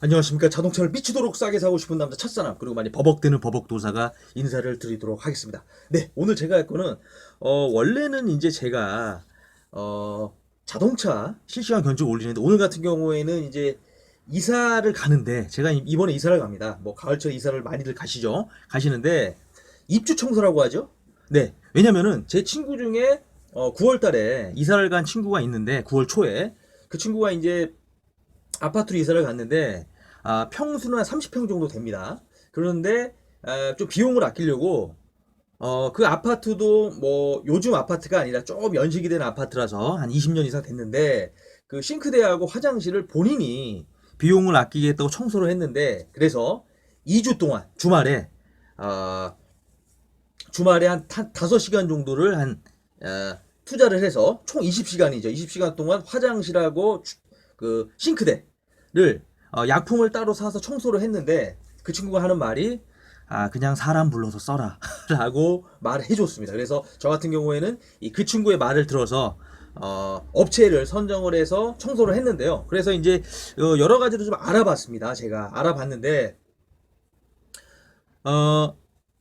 안녕하십니까. 자동차를 미치도록 싸게 사고 싶은 남자 첫사람, 그리고 많이 버벅대는 버벅도사가 인사를 드리도록 하겠습니다. 네, 오늘 제가 할 거는 원래는 이제 제가 자동차 실시간 견적 올리는데, 오늘 같은 경우에는 이제 이사를 가는데, 제가 이번에 이사를 갑니다. 뭐 가을철 이사를 많이들 가시는데 입주 청소라고 하죠. 네, 왜냐면은 제 친구 중에 9월 달에 이사를 간 친구가 있는데, 9월 초에 그 친구가 이제 아파트로 이사를 갔는데, 평수는 한 30평 정도 됩니다. 그런데 좀 비용을 아끼려고 그 아파트도 뭐 요즘 아파트가 아니라 좀 연식이 된 아파트라서 한 20년 이상 됐는데, 그 싱크대하고 화장실을 본인이 비용을 아끼겠다고 청소를 했는데, 그래서 2주 동안 어, 주말에 한 5시간 정도를 투자를 해서 총 20시간이죠. 20시간 동안 화장실하고 그 싱크대를 약품을 따로 사서 청소를 했는데, 그 친구가 하는 말이 그냥 사람 불러서 써라 라고 말을 해줬습니다. 그래서 저 같은 경우에는 그 친구의 말을 들어서 업체를 선정을 해서 청소를 했는데요. 그래서 이제 여러 가지로 좀 알아봤습니다. 제가 알아봤는데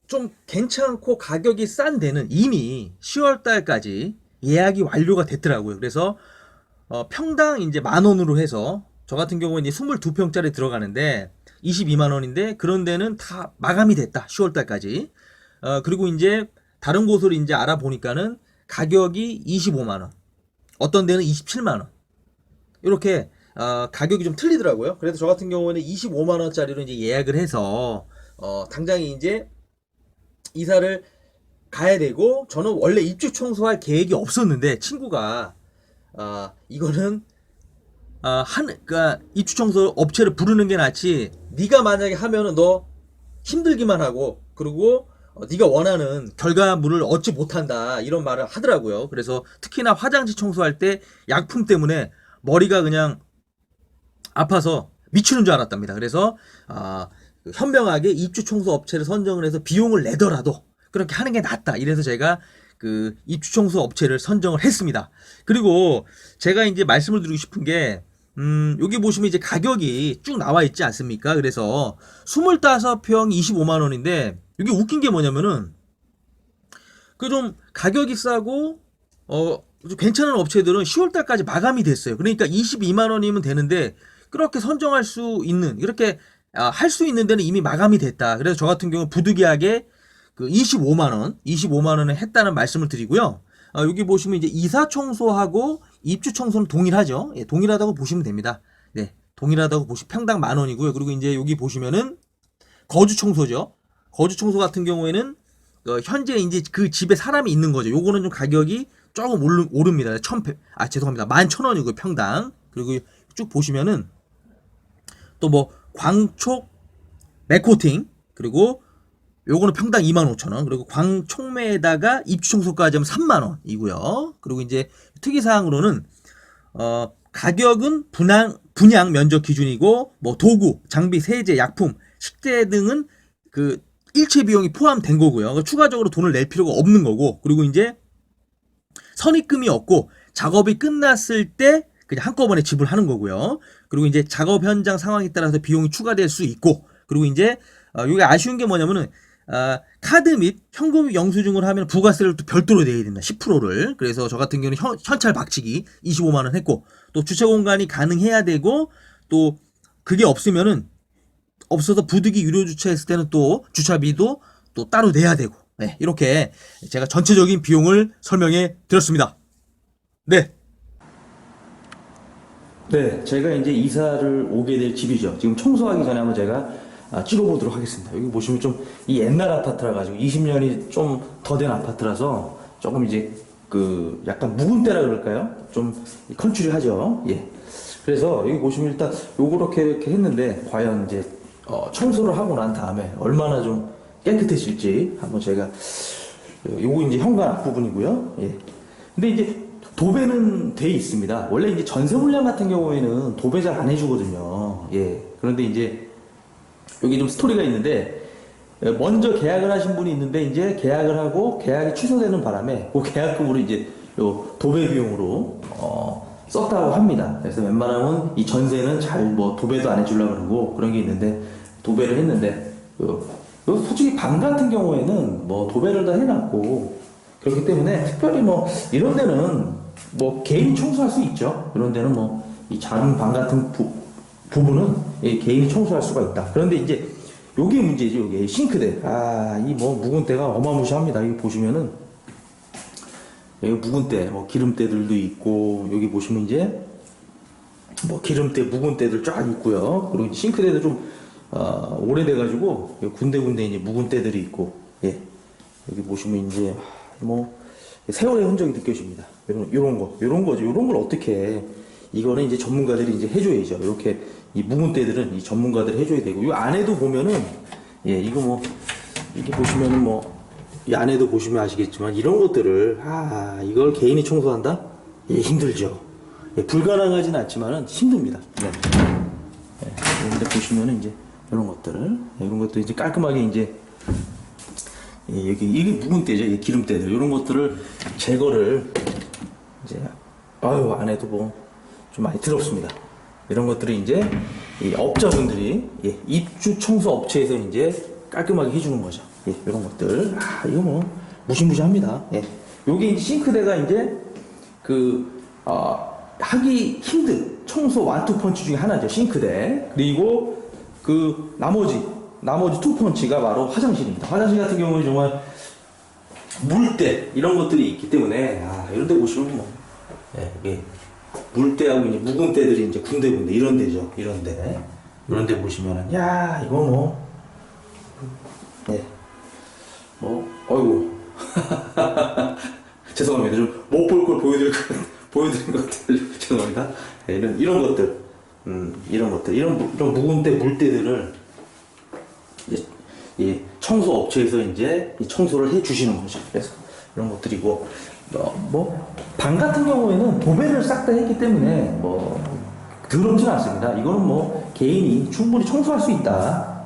좀 괜찮고 가격이 싼 데는 이미 10월 달까지 예약이 완료가 됐더라고요. 그래서 평당 이제 10,000원으로 해서, 저 같은 경우는 이제 22평짜리 들어가는데 22만 원인데, 그런 데는 다 마감이 됐다. 10월 달까지. 그리고 이제 다른 곳을 이제 알아보니까는 가격이 25만 원, 어떤 데는 27만 원. 이렇게 가격이 좀 틀리더라고요. 그래서 저 같은 경우는 25만 원짜리로 이제 예약을 해서 당장 이제 이사를 가야 되고, 저는 원래 입주 청소할 계획이 없었는데 친구가 이거는 그러니까 입주 청소 업체를 부르는 게 낫지, 네가 만약에 하면은 너 힘들기만 하고, 그리고 네가 원하는 결과물을 얻지 못한다, 이런 말을 하더라고요. 그래서 특히나 화장실 청소할 때 약품 때문에 머리가 그냥 아파서 미치는 줄 알았답니다. 그래서 현명하게 입주 청소 업체를 선정을 해서 비용을 내더라도 그렇게 하는 게 낫다, 이래서 제가 그 입주 청소 업체를 선정을 했습니다. 그리고 제가 이제 말씀을 드리고 싶은 게, 여기 보시면 이제 가격이 쭉 나와 있지 않습니까? 그래서 25평 25만 원인데, 여기 웃긴 게 뭐냐면은 그 좀 가격이 싸고 좀 괜찮은 업체들은 10월 달까지 마감이 됐어요. 그러니까 22만 원이면 되는데, 그렇게 선정할 수 있는, 이렇게 할 수 있는 데는 이미 마감이 됐다. 그래서 저 같은 경우는 부득이하게 그 25만 원에 했다는 말씀을 드리고요. 여기 보시면 이제 이사 청소하고 입주 청소는 동일하죠. 예, 동일하다고 보시면 됩니다. 네, 동일하다고 평당 10,000원이고요. 그리고 이제 여기 보시면은 거주 청소죠. 거주 청소 같은 경우에는 현재 이제 그 집에 사람이 있는 거죠. 요거는 좀 가격이 조금 오릅니다. 죄송합니다. 11,000원이고요, 평당. 그리고 쭉 보시면은 또 뭐 광촉 맥코팅, 그리고 요거는 평당 25,000원, 그리고 광촉매에다가 입주 청소까지 하면 3만 원이고요. 그리고 이제 특이사항으로는 가격은 분양 면적 기준이고, 뭐 도구, 장비, 세제, 약품, 식대 등은 그 일체 비용이 포함된 거고요. 그러니까 추가적으로 돈을 낼 필요가 없는 거고, 그리고 이제 선입금이 없고 작업이 끝났을 때 그냥 한꺼번에 지불하는 거고요. 그리고 이제 작업 현장 상황에 따라서 비용이 추가될 수 있고, 그리고 이제 이게 아쉬운 게 뭐냐면은 카드 및 현금 영수증으로 하면 부가세를 또 별도로 내야 된다. 10%를. 그래서 저 같은 경우는 현찰 박치기 25만 원 했고, 또 주차 공간이 가능해야 되고, 또 그게 없어서 부득이 유료 주차했을 때는 또 주차비도 또 따로 내야 되고, 네, 이렇게 제가 전체적인 비용을 설명해 드렸습니다. 네. 네, 제가 이제 이사를 오게 될 집이죠. 지금 청소하기 전에 한번 제가 찍어보도록 하겠습니다. 여기 보시면 좀 이 옛날 아파트라 가지고 20년이 좀 더 된 아파트라서 조금 이제 그 약간 묵은 때라 그럴까요? 좀 컨츄리하죠. 예. 그래서 여기 보시면 일단 요렇게 이렇게 했는데, 과연 이제 청소를 하고 난 다음에 얼마나 좀 깨끗해질지 한번 제가, 요거 이제 현관 앞부분이고요. 예. 근데 이제 도배는 돼 있습니다. 원래 이제 전세 물량 같은 경우에는 도배 잘 안 해주거든요. 예. 그런데 이제 여기 좀 스토리가 있는데, 먼저 계약을 하신 분이 있는데, 이제 계약을 하고 계약이 취소되는 바람에 그 계약금으로 이제 요 도배 비용으로 썼다고 합니다. 그래서 웬만하면 이 전세는 잘 뭐 도배도 안 해주려고 그러고 그런 게 있는데 도배를 했는데 솔직히 방 같은 경우에는 뭐 도배를 다 해놨고 그렇기 때문에 특별히 뭐 이런 데는 뭐 개인이 청소할 수 있죠. 이런 데는 뭐 이 작은 방 같은 부분은 개인이 청소할 수가 있다. 그런데 이제 요게 문제죠. 요게 싱크대. 이 뭐 묵은 때가 어마무시합니다. 여기 보시면은 여기 묵은 때, 뭐 기름때들도 있고 여기 보시면 이제 뭐 기름때, 묵은 때들 쫙 있고요. 그리고 싱크대도 좀 오래돼가지고 군데군데 이제 묵은 때들이 있고, 예 여기 보시면 이제 뭐 세월의 흔적이 느껴집니다. 요런 거죠. 요런 걸 어떻게 해. 이거는 이제 전문가들이 이제 해줘야죠. 이렇게 이 묵은 때들은 이 전문가들이 해줘야 되고, 이 안에도 보면은 이거 뭐 이렇게 보시면은 뭐 이 안에도 보시면 아시겠지만 이런 것들을 이걸 개인이 청소한다? 힘들죠. 불가능하진 않지만은 힘듭니다. 그런데 보시면은 이제 이런 것들을 이런 것도 이제 깔끔하게 이제 여기 이게 묵은 때죠. 기름때들 이런 것들을 제거를 이제 안에도 뭐 좀 많이 더럽습니다. 이런 것들을 이제 이 업자분들이 입주 청소 업체에서 이제 깔끔하게 해주는 거죠. 이런 것들 이거 뭐 무시무시합니다. 요게 이제 싱크대가 이제 하기 힘든 청소 완투펀치 중에 하나죠. 싱크대. 그리고 그 나머지 투펀치가 바로 화장실입니다. 화장실 같은 경우는 정말 물때 이런 것들이 있기 때문에 이런 데 보시면 뭐 이게 물때하고 이제 묵은 때들이 이제 군데군데 이런 데죠. 이런 데 보시면은 이거 어이구 죄송합니다. 좀 못 볼 걸 보여드린 것들 죄송합니다. 이런 것들 이런 묵은 때 물때들을 청소 업체에서 이제 청소를 해 주시는 거죠. 그래서 이런 것들이고 뭐 방 같은 경우에는 도배를 싹 다 했기 때문에 뭐 더럽진 않습니다. 이거는 뭐 개인이 충분히 청소할 수 있다.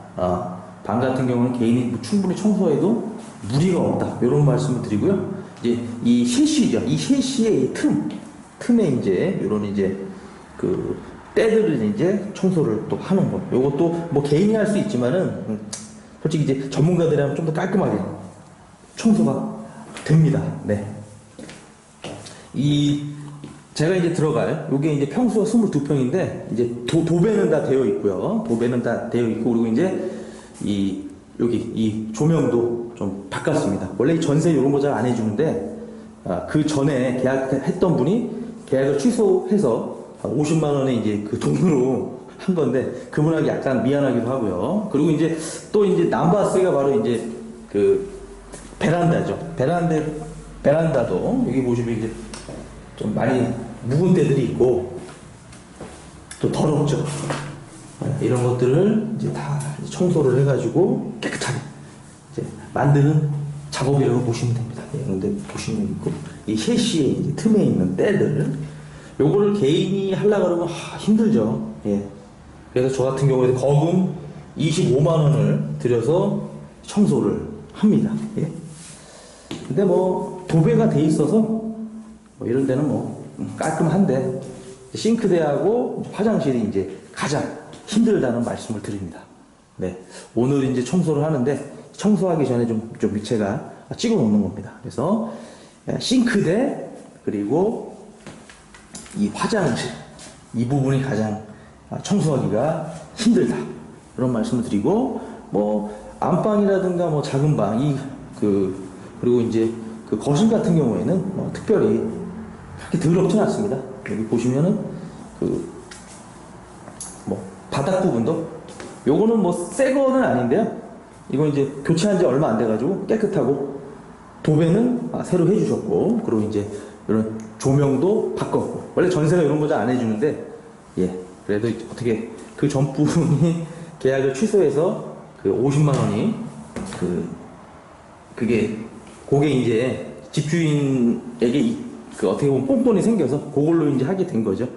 방 같은 경우는 개인이 충분히 청소해도 무리가 없다. 이런 말씀을 드리고요. 이제 이 셰시죠. 이 셰시의 틈에 이제 이런 이제 그 때들을 이제 청소를 또 하는 거. 요것도 뭐 개인이 할 수 있지만은 솔직히 이제 전문가들이 하면 좀 더 깔끔하게 청소가 됩니다. 제가 이제 들어갈 요게 이제 평수가 22평인데 이제 도배는 다 되어 있고요. 도배는 다 되어 있고 그리고 이제 여기 이 조명도 좀 바꿨습니다. 원래 이 전세 이런 거 잘 안 해주는데 그 전에 계약했던 분이 계약을 취소해서 50만 원에 이제 그 돈으로 한 건데 그분에게 약간 미안하기도 하고요. 그리고 이제 또 이제 남바스가 바로 이제 그 베란다죠. 베란다도 여기 보시면 이제 좀 많이 묵은 데들이 있고 또 더럽죠. 이런 것들을 이제 다 청소를 해가지고 깨끗하게 이제 만드는 작업이라고 보시면 됩니다. 그런데 보시면 있고 이 셰시의 이제 틈에 있는 때들 요거를 개인이 하려고 그러면 힘들죠. 그래서 저 같은 경우에 거금 25만 원을 들여서 청소를 합니다. 근데 뭐 도배가 돼 있어서 뭐 이런 데는 뭐 깔끔한데 싱크대하고 화장실이 이제 가장 힘들다는 말씀을 드립니다. 오늘 이제 청소를 하는데 청소하기 전에 좀 제가 찍어 놓는 겁니다. 그래서 싱크대 그리고 이 화장실 이 부분이 가장 청소하기가 힘들다 그런 말씀을 드리고 뭐 안방이라든가 뭐 작은 방 그리고 이제 그 거실 같은 경우에는 뭐 특별히 그렇게 더럽진 않습니다. 여기 보시면은 뭐 바닥 부분도 요거는 뭐 새 거는 아닌데요. 이거 이제 교체한 지 얼마 안 돼가지고 깨끗하고 도배는 새로 해주셨고 그리고 이제 이런 조명도 바꿨고 원래 전세가 이런 거 잘 안 해주는데 그래도 어떻게 그 전분이 계약을 취소해서 그 50만 원이 그게 이제 집주인에게 그 어떻게 보면 뽕돈이 생겨서 그걸로 이제 하게 된 거죠.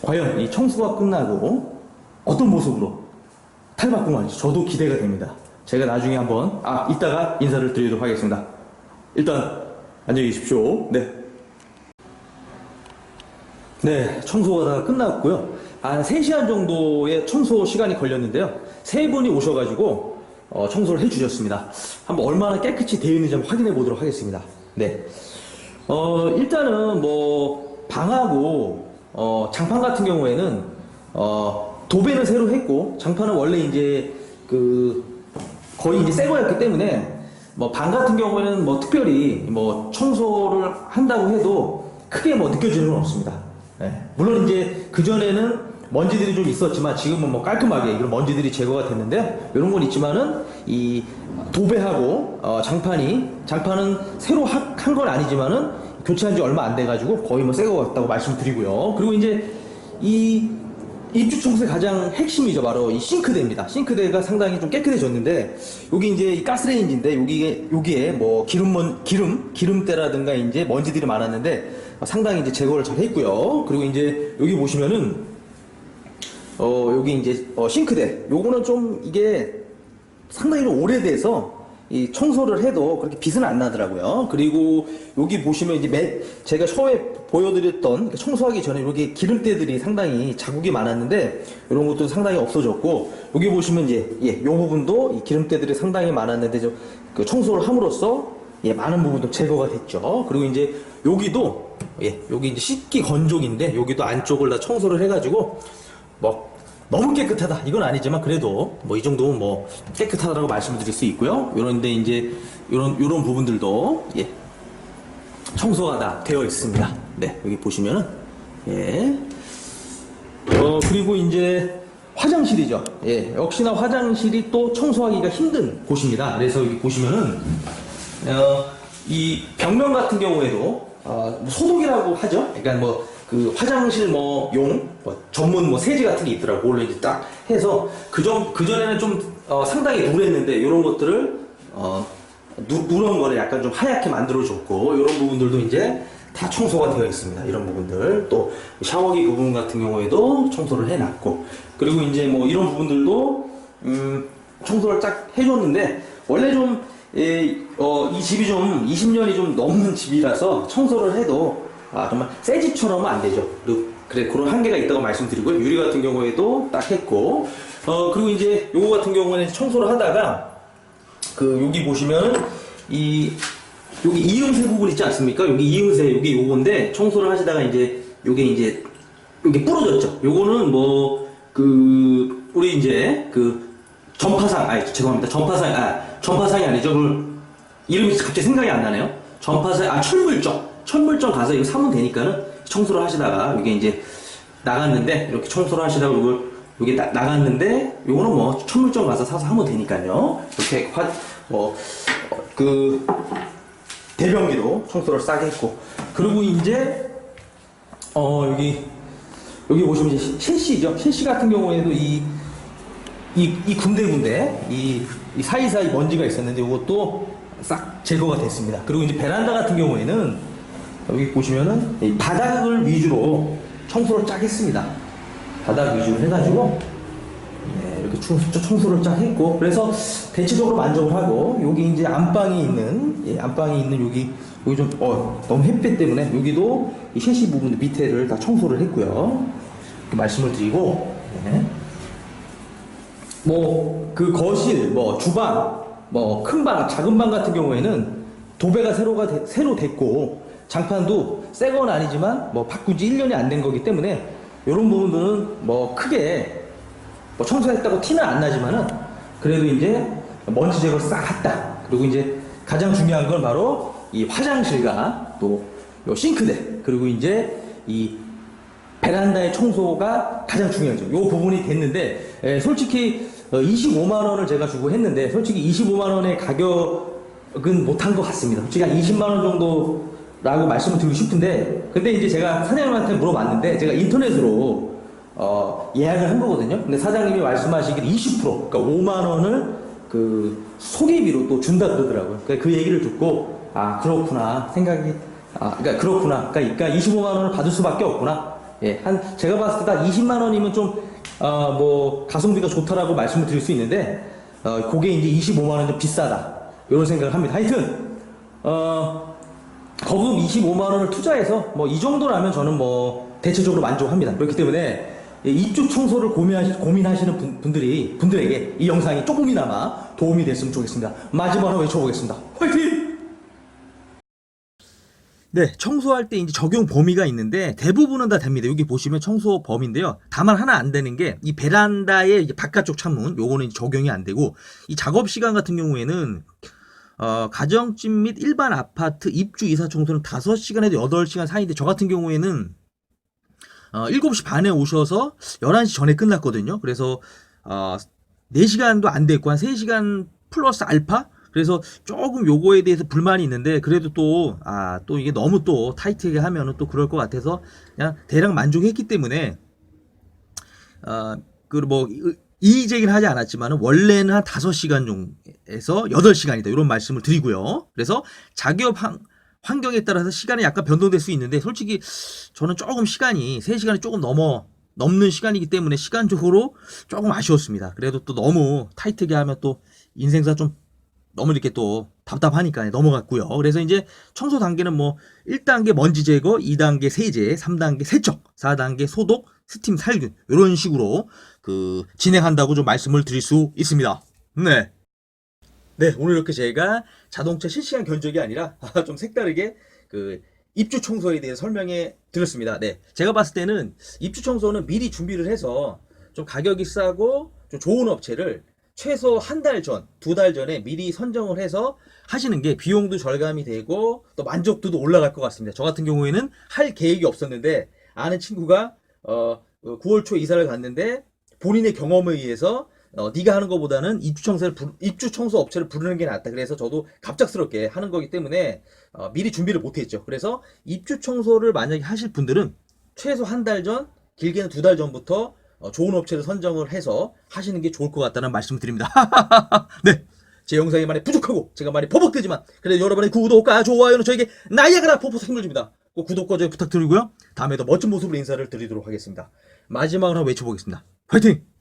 과연 이 청소가 끝나고 어떤 모습으로 탈바꿈할지 저도 기대가 됩니다. 제가 나중에 한번 이따가 인사를 드리도록 하겠습니다. 일단 안녕히 계십시오. 네, 청소가 다 끝났고요. 한 3시간 정도의 청소 시간이 걸렸는데요. 세 분이 오셔가지고 청소를 해주셨습니다. 한번 얼마나 깨끗이 되어 있는지 한번 확인해 보도록 하겠습니다. 네, 일단은 뭐 방하고 장판 같은 경우에는 도배는 새로 했고 장판은 원래 이제 그 거의 이제 새 거였기 때문에 뭐 방 같은 경우에는 뭐 특별히 뭐 청소를 한다고 해도 크게 뭐 느껴지는 건 없습니다. 네. 물론 이제 그전에는 먼지들이 좀 있었지만 지금은 뭐 깔끔하게 이런 먼지들이 제거가 됐는데 이런 건 있지만은 이 도배하고 장판은 새로 한 건 아니지만은 교체한 지 얼마 안 돼 가지고 거의 뭐 새 거 같다고 말씀드리고요. 그리고 이제 이 입주 청소의 가장 핵심이죠. 바로 이 싱크대입니다. 싱크대가 상당히 좀 깨끗해졌는데, 여기 이제 이 가스레인지인데, 여기에 뭐 기름때라든가 이제 먼지들이 많았는데, 상당히 이제 제거를 잘 했고요. 그리고 이제 여기 보시면은, 여기 이제 싱크대. 요거는 좀 이게 상당히 좀 오래돼서, 이 청소를 해도 그렇게 빛은 안 나더라고요. 그리고 여기 보시면 이제 제가 처음에 보여드렸던 청소하기 전에 여기 기름때들이 상당히 자국이 많았는데 이런 것도 상당히 없어졌고, 여기 보시면 이제 요 부분도 이 기름때들이 상당히 많았는데 그 청소를 함으로써 많은 부분도 제거가 됐죠. 그리고 이제 여기도 여기 이제 씻기 건조기인데 여기도 안쪽을 다 청소를 해가지고 뭐 너무 깨끗하다 이건 아니지만 그래도 뭐 이 정도면 뭐 깨끗하다라고 말씀드릴 수 있고요. 요런데 이제 요런 부분들도 청소가 다 되어 있습니다. 네, 여기 보시면은 그리고 이제 화장실이죠. 역시나 화장실이 또 청소하기가 힘든 곳입니다. 그래서 여기 보시면은 이 벽면 같은 경우에도 소독이라고 하죠. 그러니까 뭐 그 화장실 전문 세제 같은 게 있더라고. 원래 이제 딱 해서 그전에는 좀 상당히 누랬는데 이런 것들을 누런 거를 약간 좀 하얗게 만들어줬고, 이런 부분들도 이제 다 청소가 되어 있습니다. 이런 부분들. 또 샤워기 부분 같은 경우에도 청소를 해놨고, 그리고 이제 뭐 이런 부분들도 청소를 딱 해줬는데, 원래 좀 이 집이 좀 20년이 좀 넘는 집이라서 청소를 해도 정말 새 집처럼은 안 되죠. 그래, 그런 한계가 있다고 말씀드리고요. 유리 같은 경우에도 딱 했고, 그리고 이제 요거 같은 경우에는 청소를 하다가, 여기 보시면, 여기 이음새 부분 있지 않습니까? 여기 이음새, 여기 요건데, 청소를 하시다가 이제, 요게 부러졌죠. 요거는 우리 이제, 죄송합니다. 전파상이 아니죠. 이름이 갑자기 생각이 안 나네요. 철물점 가서 이거 사면 되니까는 청소를 하시다가 이게 이제 나갔는데, 이렇게 청소를 하시다가 이게 나갔는데, 요거는 뭐 철물점 가서 사서 하면 되니까요. 이렇게 대변기로 청소를 싸게 했고, 그리고 이제 여기 보시면 이제 셰시죠. 셰시 같은 경우에도 이 군데군데 이 사이사이 먼지가 있었는데 이것도 싹 제거가 됐습니다. 그리고 이제 베란다 같은 경우에는 여기 보시면은 이 바닥을 위주로 청소를 쫙 했습니다. 바닥 위주로 해가지고 이렇게 청소를 쫙 했고, 그래서 대체적으로 만족을 하고, 여기 이제 안방이 있는 여기 좀 너무 햇빛 때문에 여기도 이 셰시 부분 밑에를 다 청소를 했고요. 이렇게 말씀을 드리고, 그 거실, 주방, 큰 방, 작은 방 같은 경우에는 도배가 새로 됐고, 장판도 새 건 아니지만 바꾼 지 1년이 안 된 거기 때문에 이런 부분들은 크게 청소했다고 티는 안 나지만은 그래도 이제 먼지 제거를 싹 했다. 그리고 이제 가장 중요한 건 바로 이 화장실과 또 요 싱크대, 그리고 이제 이 베란다의 청소가 가장 중요하죠. 요 부분이 됐는데, 솔직히 25만 원을 제가 주고 했는데, 솔직히 25만 원의 가격은 못한 것 같습니다. 솔직히 한 20만 원 정도라고 말씀을 드리고 싶은데, 근데 이제 제가 사장님한테 물어봤는데, 제가 인터넷으로 예약을 한 거거든요. 근데 사장님이 말씀하시기를 20%, 그러니까 5만 원을 그 소개비로 또 준다 그러더라고요. 그러니까 그 얘기를 듣고, 그렇구나 생각이, 그러니까 25만 원을 받을 수밖에 없구나. 제가 봤을 때 딱 20만 원이면 좀 가성비가 좋다라고 말씀을 드릴 수 있는데, 그게 이제 25만 원 좀 비싸다, 이런 생각을 합니다. 하여튼 거금 25만 원을 투자해서 이 정도라면 저는 대체적으로 만족합니다. 그렇기 때문에 입주 청소를 고민하시는 분들에게 이 영상이 조금이나마 도움이 됐으면 좋겠습니다. 마지막으로 외쳐보겠습니다. 화이팅! 네, 청소할 때 이제 적용 범위가 있는데 대부분은 다 됩니다. 여기 보시면 청소 범위인데요. 다만 하나 안 되는 게 이 베란다의 바깥쪽 창문, 요거는 적용이 안 되고, 이 작업 시간 같은 경우에는 가정집 및 일반 아파트 입주 이사 청소는 5시간에도 8시간 사이인데, 저 같은 경우에는 7시 반에 오셔서 11시 전에 끝났거든요. 그래서 4시간도 안 됐고 한 3시간 플러스 알파? 그래서 조금 요거에 대해서 불만이 있는데, 그래도 또 이게 너무 또 타이트하게 하면은 또 그럴 것 같아서 그냥 대략 만족했기 때문에, 이의제기는 하지 않았지만은 원래는 한 5시간 정도에서 8시간이다. 이런 말씀을 드리고요. 그래서 작업 환경에 따라서 시간이 약간 변동될 수 있는데, 솔직히 저는 조금 시간이 3시간이 조금 넘는 시간이기 때문에 시간적으로 조금 아쉬웠습니다. 그래도 또 너무 타이트하게 하면 또 인생사 좀 너무 이렇게 또 답답하니까 넘어갔고요. 그래서 이제 청소 단계는 1단계 먼지 제거, 2단계 세제, 3단계 세척, 4단계 소독, 스팀 살균, 이런 식으로 진행한다고 좀 말씀을 드릴 수 있습니다. 네. 네, 오늘 이렇게 제가 자동차 실시간 견적이 아니라 좀 색다르게 입주 청소에 대해 설명해 드렸습니다. 네, 제가 봤을 때는 입주 청소는 미리 준비를 해서 좀 가격이 싸고 좀 좋은 업체를 최소 한 달 전, 2달 전에 미리 선정을 해서 하시는 게 비용도 절감이 되고 또 만족도도 올라갈 것 같습니다. 저 같은 경우에는 할 계획이 없었는데, 아는 친구가 9월 초 이사를 갔는데 본인의 경험에 의해서 네가 하는 것보다는 입주 청소 업체를 부르는 게 낫다. 그래서 저도 갑작스럽게 하는 거기 때문에 미리 준비를 못했죠. 그래서 입주 청소를 만약에 하실 분들은 최소 한 달 전, 길게는 2달 전부터 좋은 업체를 선정을 해서 하시는 게 좋을 것 같다는 말씀을 드립니다. 네, 제 영상이 많이 부족하고 제가 많이 버벅대지만 그래도 여러분의 구독과 좋아요는 저에게 나이아가라 폭포수 힘을 줍니다. 꼭 구독과 좋아요 부탁드리고요. 다음에도 멋진 모습으로 인사를 드리도록 하겠습니다. 마지막으로 한번 외쳐보겠습니다. 화이팅!